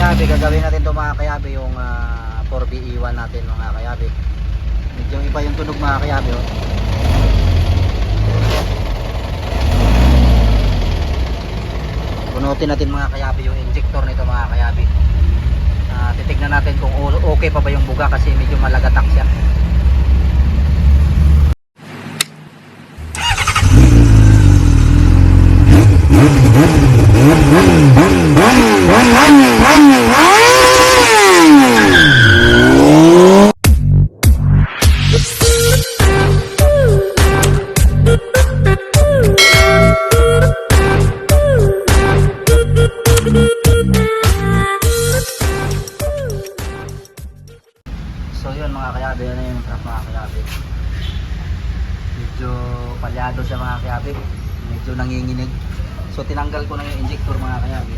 kayabe, gagawin natin ito mga kayabe, yung 4BE1 natin mga kayabe. Medyo iba yung tunog mga kayabe, oh. Bunutin natin mga kayabe yung injector nito mga kayabe. Titignan natin kung okay pa ba yung buga kasi medyo malagatak siya. So yun mga kayabe, ano yung truck mga kayabe. Medyo palyado siya mga kayabe. Medyo nanginginig. So tinanggal ko na yung injector mga kayabe.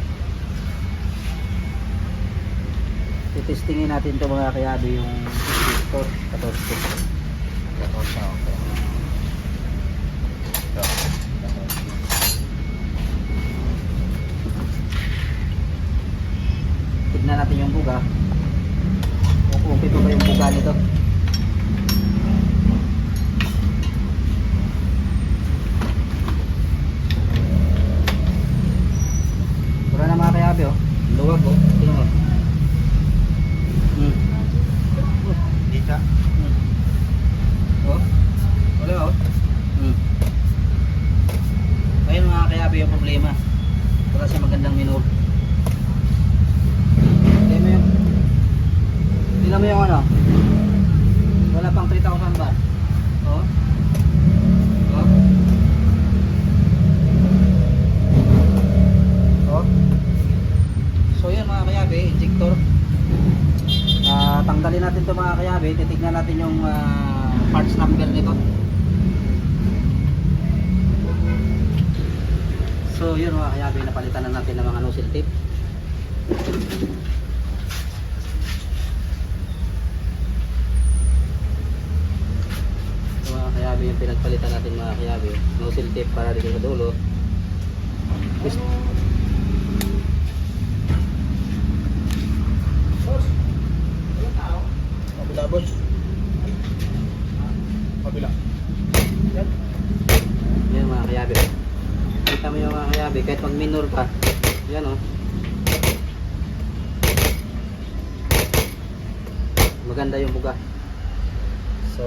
Titestingin natin ito mga kayabe yung injector. 14. 14 na okay. So, 14. Tignan natin yung buga. Okay pa ba yung buga nito? Wala na mga kayabe, oh. Luwag, oh. Ito mo. Hindi siya. Oh. Wala, oh. Ayun mga kayabe yung problema. Wala siya magandang minor. Tingnan mo yung ano, wala pang 3,000 ba? Oh. Oh. Oh. So yun mga kayabe, injector. Tanggalin natin ito mga kayabe, titignan natin yung parts number nito. So yun mga kayabe, napalitan na natin ng mga nozzle tape. Kayabe yung pinagpalitan natin mga kayabe, nozzle tape para dito sa dulo. Boss, walang tao. Kabila boss. Kabila. Yan mga kayabe. Kita mo yung mga kayabe, kahit pag minor pa. Yan oh. Maganda yung buga. So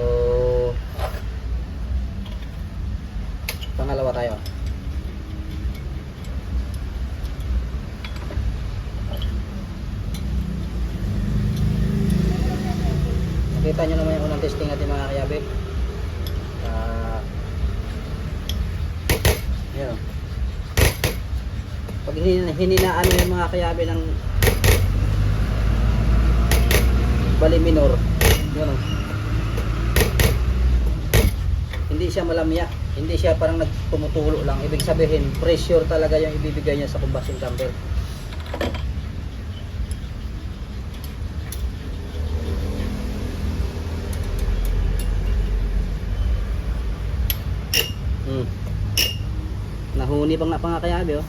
pangalawa tayo. Nakita nyo naman yung unang testing natin mga kayabe. Yan. Pag hininaan mo yung mga kayabe ng bali minor, yan o. Hindi siya malamya. Hindi siya parang nagtumutulo lang. Ibig sabihin, pressure talaga yung ibibigay niya sa combustion chamber. Nahuni pang napangakayabe, oh.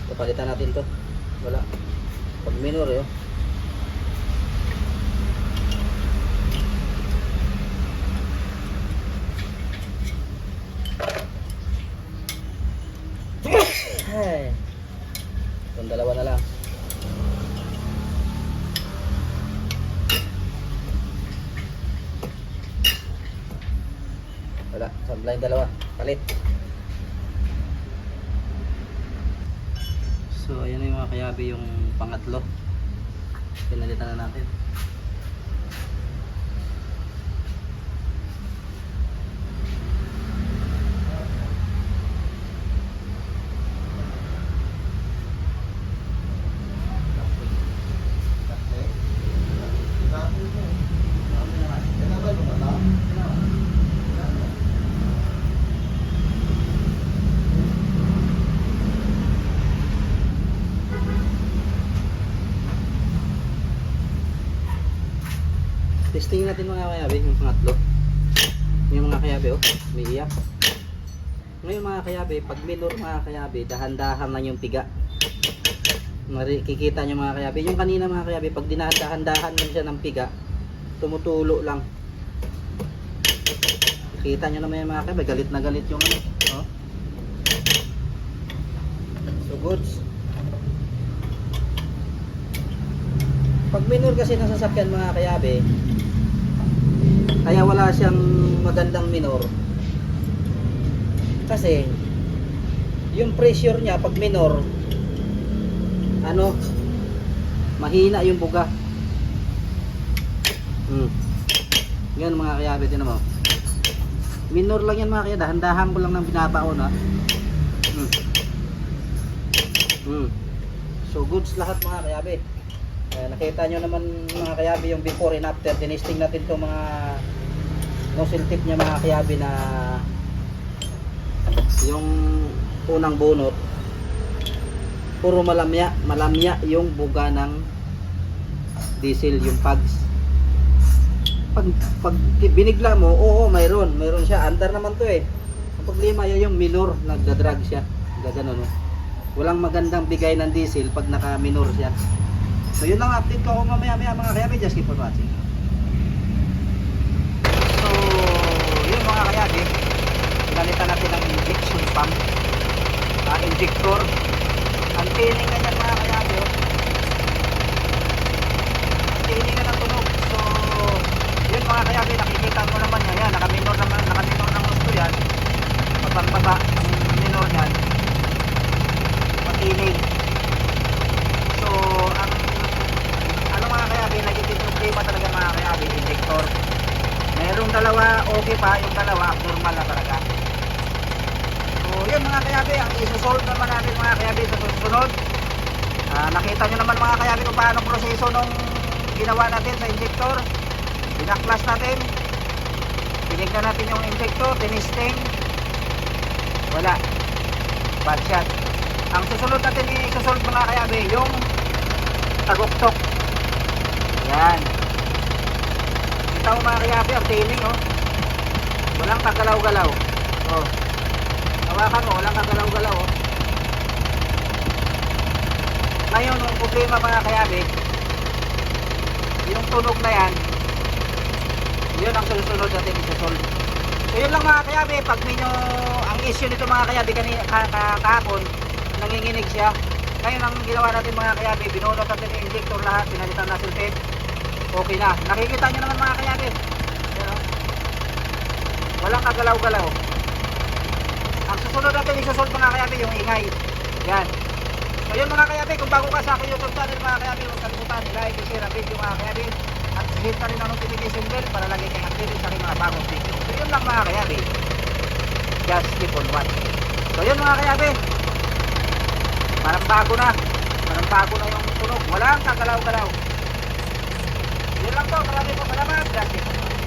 Papalitan natin to. Wala. Pag minor yun. Ay. Itong dalawa na lang. Wala. Sablay dalawa. Palit. So ayan na yung mga kayabe yung pangatlo. Pinalitan na natin. Testing natin mga kayabe, yung pangatlo. Yung mga kayabe kayabe, oh. Umiiyak. Ngayon mga kayabe, pag minor mga kayabe, dahan-dahan lang yung piga. Kikita nyo mga kayabe. Yung kanina mga kayabe, pag dinahan-dahan lang siya ng piga, tumutulo lang. Kita nyo naman yung mga kayabe, galit na galit yung ano. Oh. So goods. Pag minor kasi ng sasakyan mga kayabe, kaya wala siyang magandang minor. Kasi yung pressure niya pag minor, ano, mahina yung buga. Yan mga kayabe, tinan mo. Minor lang yan mga kaya, dahan-dahan ko lang ng binabaon ha. So goods lahat mga kayabe. Nakita nyo naman mga kayabe yung before and after. Tinisting natin itong mga nozzle tip nya mga kayabe na yung unang bunot puro malamya yung buga ng diesel, yung pags. Pag binigla mo, oo mayroon siya, andar naman to eh. Ang problema yung minor, nagdadrag siya, gagano no. Walang magandang bigay ng diesel pag naka minor siya. So yun lang update ko mamaya mga kayabe, just keep on watching. So yun mga kayabe, galitan natin ang injection pump, injector. Ang tining na yan mga kayabe, ang tining na ng tunog. So yun mga kayabe, nakikita mo naman yan, nakaminor ng gusto yan. Pagbaba ang minor yan, patinig. So ang ano mga kayabe, nagiging problema talaga mga kayabe, injector. Merong dalawa, okay pa, yung dalawa abnormal na talaga. So yun mga kayabe, ang isusolve naman natin mga kayabe sa susunod. Nakita nyo naman mga kayabe kung paano proseso nung ginawa natin sa injector. Pinaklas natin, tinignan natin yung injector, tinisting, wala, bad shot. Ang susunod natin isusolve mga kayabe, yung taguktok. Yan, kita mo mga kayabe, ang tailing oh, walang kagalaw-galaw. Oh, hawakan mo, walang kagalaw-galaw oh. Ngayon yung problema mga kayabe, yung tunog na yan, yun ang susunod natin isusolve. So yun lang mga kayabe, pag ninyo ang issue nito mga kayabe kahapon, nanginginig siya. Ngayon ang ginawa natin mga kayabe, binunot natin yung injector lahat, pinalitan na silted, okay na. Nakikita nyo naman mga kayabe, walang kagalaw-galaw. Ang susunod natin isusolve mga kayabe, yung ingay. Yan. So yun mga kayabe, kung bago ka sa akin YouTube channel mga kayabe, huwag kalimutan i-like, i-share ang video mga kayabe, at hit na rin ang notification bell para lagi kayong updated sa aking mga bagong video. So yun lang mga kayabe, just keep on watching. So yun mga kayabe, parang bago na yung tunog, walang kagalaw-galaw. Yun lang to, marami po salamat, just keep on watching.